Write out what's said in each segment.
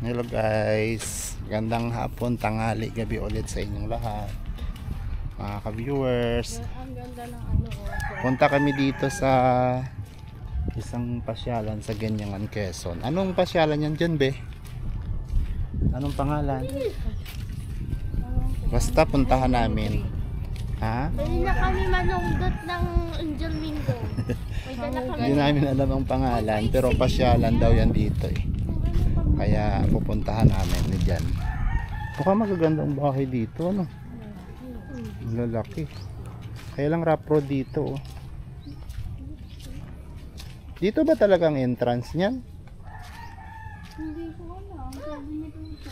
Hello guys, gandang hapon, tanghali, gabi ulit sa inyong lahat mga ka-viewers. Ang ganda ng Punta kami dito sa isang pasyalan sa Ganyangan, Quezon. Anong pasyalan yan dyan, be? Anong pangalan? Basta puntahan namin. Ha? Dali na kami manungdot ng Angel Mingo. May dala kami. Hindi namin alam ang pangalan, pero pasyalan daw yan dito eh. Kaya pupuntahan namin ni dyan. Mukhang magagandang bahay dito, ano? Ang lalaki. Kaya lang rough road dito, oh. Dito ba talagang entrance niyan? Hindi ko alam. Sabi niya dito.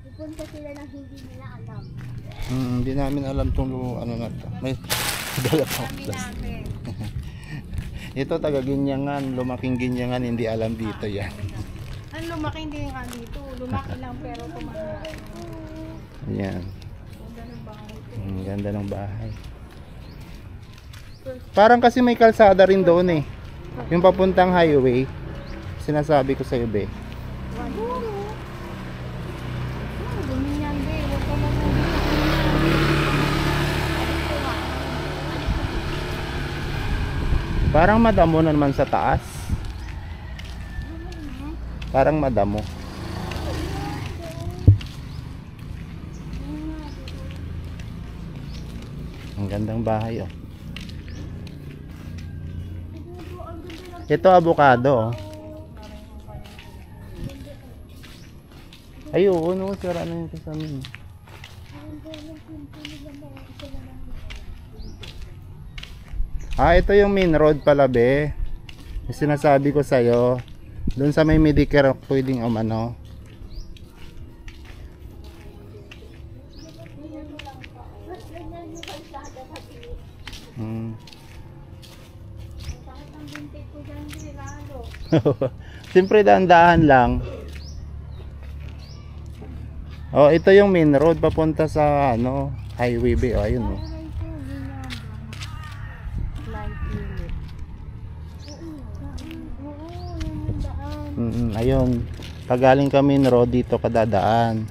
Pupunta sila na hindi nila alam. Hindi namin alam itong ano na to. May dala pa. Ito taga Ginyangan, lumaking Ginyangan, hindi alam dito yan. Ang lumaki hindi nga dito. Lumaki lang pero tumanda. Yan. Ganda ng bahay. Ganda ng bahay. Parang kasi may kalsada rin doon eh. Yung papuntang highway. Sinasabi ko sa iyo, be. Dumi yan, be. Huwag ka mabuhay. Parang madamo na naman sa taas. Parang madamo. Ang gandang bahay, oh. Ito avocado, oh. Ay, oo, no, sira na yung kasamin. Ito yung main road pala, be. Yung sinasabi ko sa'yo. Doon sa may Medicare, pwedeng umano. Siyempre dahan-dahan lang. Oh, ito yung main road papunta sa ano, highway, be. Oh, ayun, oh. Ayun. Pagaling kami ng road dito kadadaan.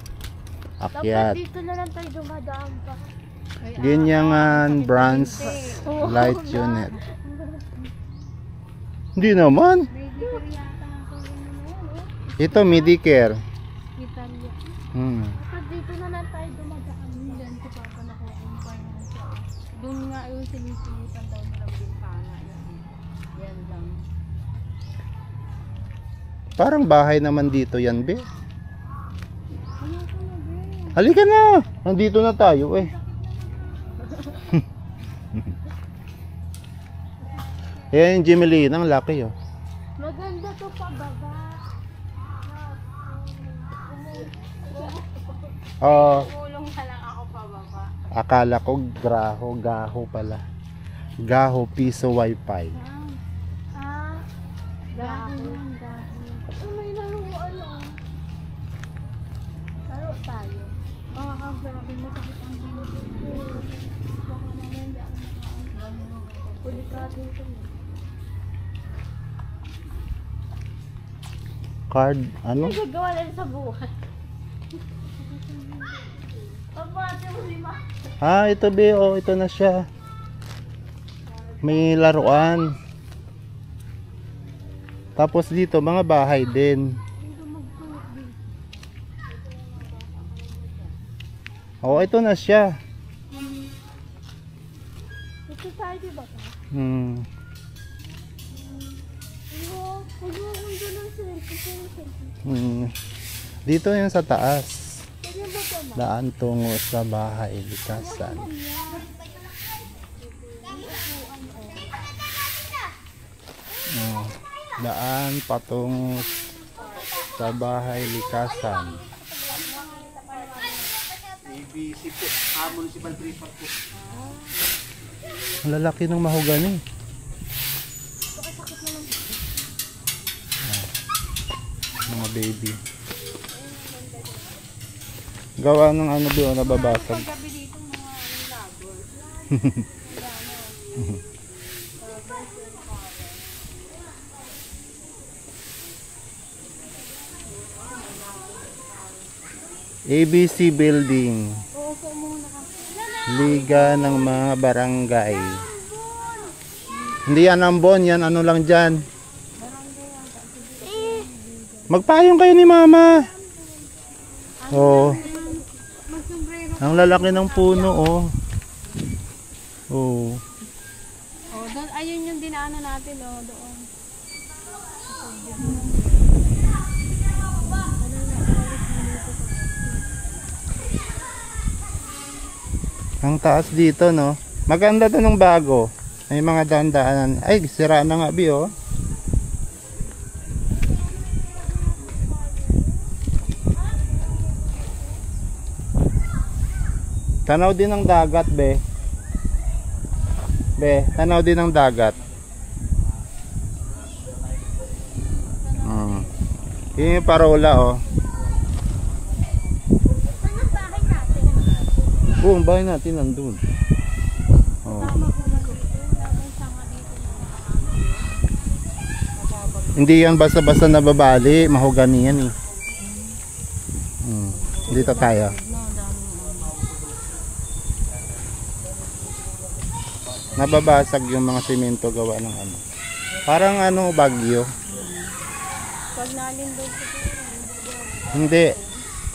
Akyat. Dapat dito na lang tayo dumadaan pa. Ganyangan branch light unit. Hindi naman. Ito Medicare. Italia. Dapat dito na lang tayo dumadaan. Yan si Papa na kukumpay na siya. Doon nga yung sinisilitan daw nilang bintana. Yan lang. Parang bahay naman dito yan, be. Halika na. Nandito na tayo, eh. Ayan yung Jimelin, ang laki, oh. Maganda to pa baba. Oh, Tulong ka lang ako pa baba. akala ko gaho pala. Gaho piso wifi. Gaho. May laruan lang. Laro tayo. Grabe mo sakit ang dito. Baka naman hindi ako makaanggan. Puli ka dito. Card, ano? Ano gagawa lang sa buhay? Pabati mo lima. Ito, be, oh, ito na siya. May laruan. Tapos dito, mga bahay din. Oh, ito na siya. Ito tayo diba ka? Dito yan sa taas. Daan tungo sa bahay likasan. Daan patungo sa bahay likasan. ABC po, municipal prefect po. Ang lalaki ng mahogani. Mga baby. Gawa ng ano doon, nababasag. Paggabi dito mga labor. ABC Building. Uupo muna ka. Liga ng mga barangay. Hindi yan ambon, yan ano lang dyan. Magpayong kayo ni mama. Oh. Ang lalaki ng puno, oh. Oh. Oh, doon, ayun yung dinaanan natin, oh, doon. Ang taas dito, no? Maganda to ng bago. May mga daan-daanan. Ay, sira na nga, Bi, oh. Tanaw din ng dagat, be. Be, tanaw din ng dagat. Yun yung parola, oh. Oo, ang bahay natin nandun. Oh. Hindi yan basta-basta nababali. Mahogani yan, eh. Dito tayo. Nababasag yung mga simento gawa ng ano. Parang ano, bagyo. Pag nalindog ko Hindi.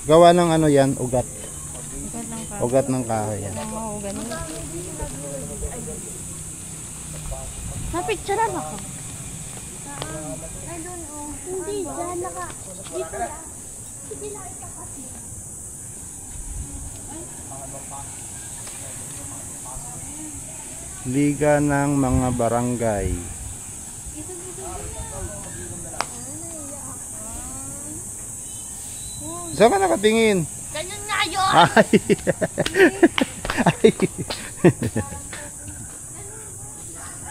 Gawa ng ano yan, ugat. ugat lang ka. Ugat ng kahoy yan. Ganun. Napicturean ako. Ay, doon, oh. Hindi, dyan naka. Dito na. Sige lang, ipakasya. Liga ng mga barangay. Saan ka nakatingin? Ganyan nga yun! Ay! Ay!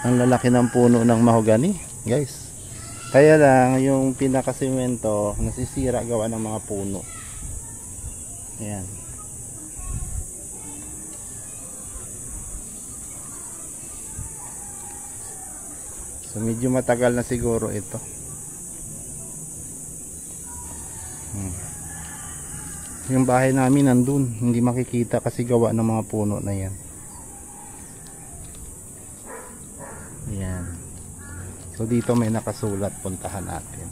Ang lalaki ng puno ng mahogani, guys. Kaya lang, yung pinakasimento, nasisira gawa ng mga puno. Ayan. So, medyo matagal na siguro ito. Yung bahay namin nandun, hindi makikita kasi gawa ng mga puno na yan. Yan. So dito may nakasulat, puntahan natin.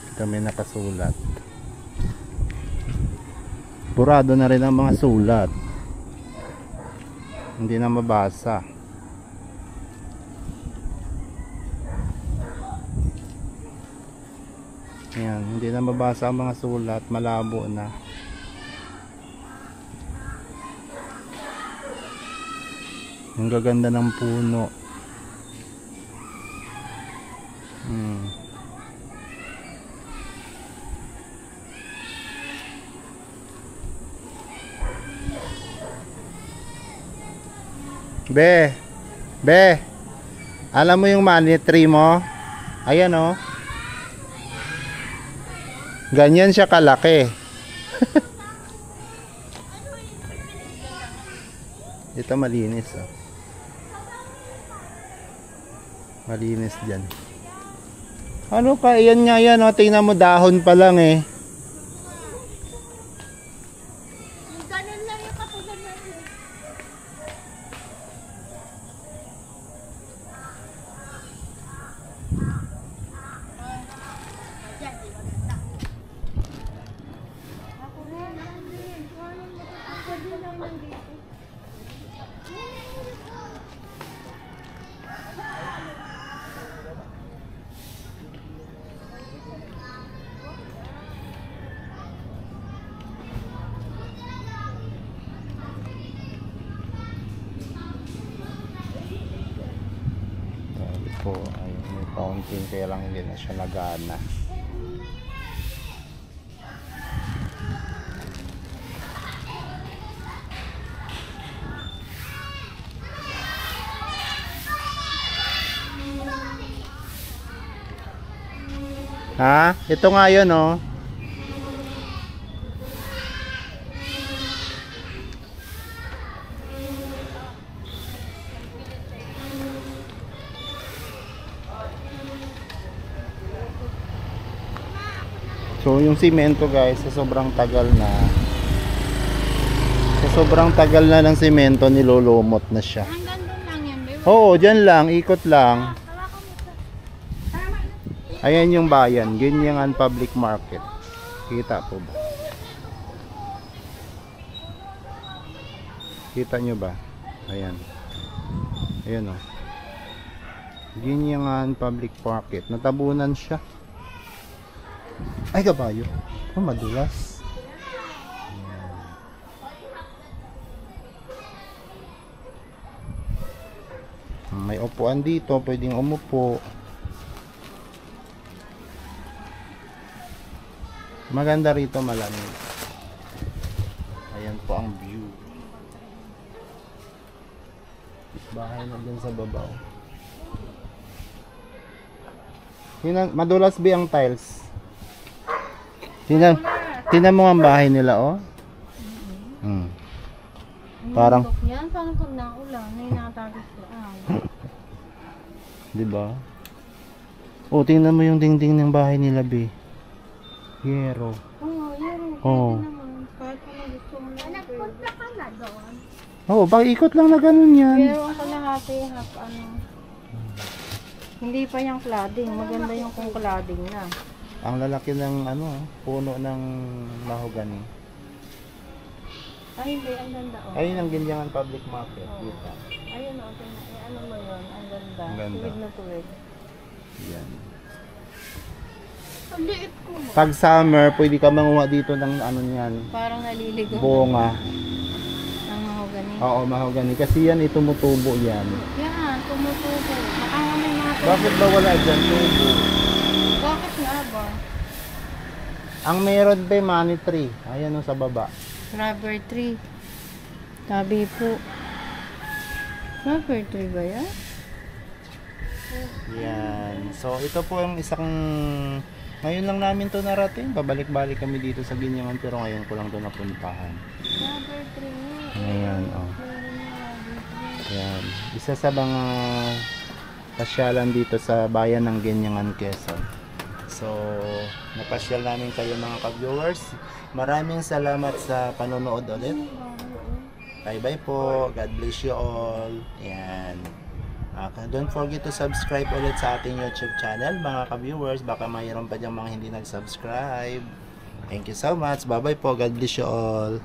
Dito may nakasulat. Burado na rin ang mga sulat. Hindi na mabasa. Ayan, hindi na mabasa ang mga sulat, malabo na. Ang gaganda ng puno. Be, alam mo yung money tree mo? Ayan, oh. Ganyan siya kalaki. Ito malinis, oh. Malinis dyan. Ano ka? Yan nga yan, oh. Tingnan mo, dahon pa lang, eh. Ganun lang yung kapag natin. Po, ay may fountain kaya lang hindi na siya nagana. Ha? Ito nga yun, oh. So yung simento guys, sa sobrang tagal ng simento, nilulumot na siya. Hanggang doon lang yan, babe. Oo, dyan lang, ikot lang. Ayan yung bayan, Ginyangan Public Market. Kita po ba? Kita nyo ba? Ayan. Ayan o. Ginyangan Public Market. Natabunan siya. Ay, kabayo. Oh, madulas. Ayan. May upuan dito. Pwedeng umupo. Maganda rito, malamig. Ayan po ang view. Bahay na dyan sa babaw. Madulas ba ang tiles? Tingnan mo ang bahay nila, oh. Parang, Yan, parang pag naulan, natagos lang. di ba? Oh, tingnan mo yung dingding ng bahay nila, be. Yero. Oo, yan. Oo. Naman, kahit kung gusto mo lang. Nagpunta ka na doon. Oh, ikot lang na ganun yan. Pero ang kalahati, hindi pa yung cladding. Maganda yung kung cladding na. Ang lalaki ng puno ng mahogany. Ay, hindi. Ang ganda, oh. Ayun ang Ginyangan Public Market. Oo. Kita. Ayun, okay na. Ano mo yun? Ang ganda. Ang ganda. Tuwid na tuwid. Yan. Ang liit ko. Pag summer, pwede ka manguha dito ng niyan. Parang naliligo. Bunga. Ang mahogany. Oo, mahogany. Kasi yan, tumutubo yan. Yan, tumutubo. Baka nga may mga Bakit ba wala dyan tubo? Bakit nga ba? Ang meron pa money tree. Ayan o sa baba. Rubber tree. Tabi po. Rubber tree ba yan? Yan. So, ito po yung isang... Ngayon lang namin to narating. Pabalik-balik kami dito sa Ginyangan. Pero ngayon ko lang to napuntahan. Rubber tree. Ayan, oh. Meron na rubber tree. Yan. Isa sa mga pasyalan dito sa bayan ng Ginyangan, Quezon. So, napasyal namin kayo mga ka-viewers. Maraming salamat sa panonood ulit. Bye-bye po. God bless you all. Yan. Don't forget to subscribe ulit sa ating YouTube channel, mga ka-viewers. Baka mayroon pa diyang mga hindi nag-subscribe. Thank you so much. Bye-bye po. God bless you all.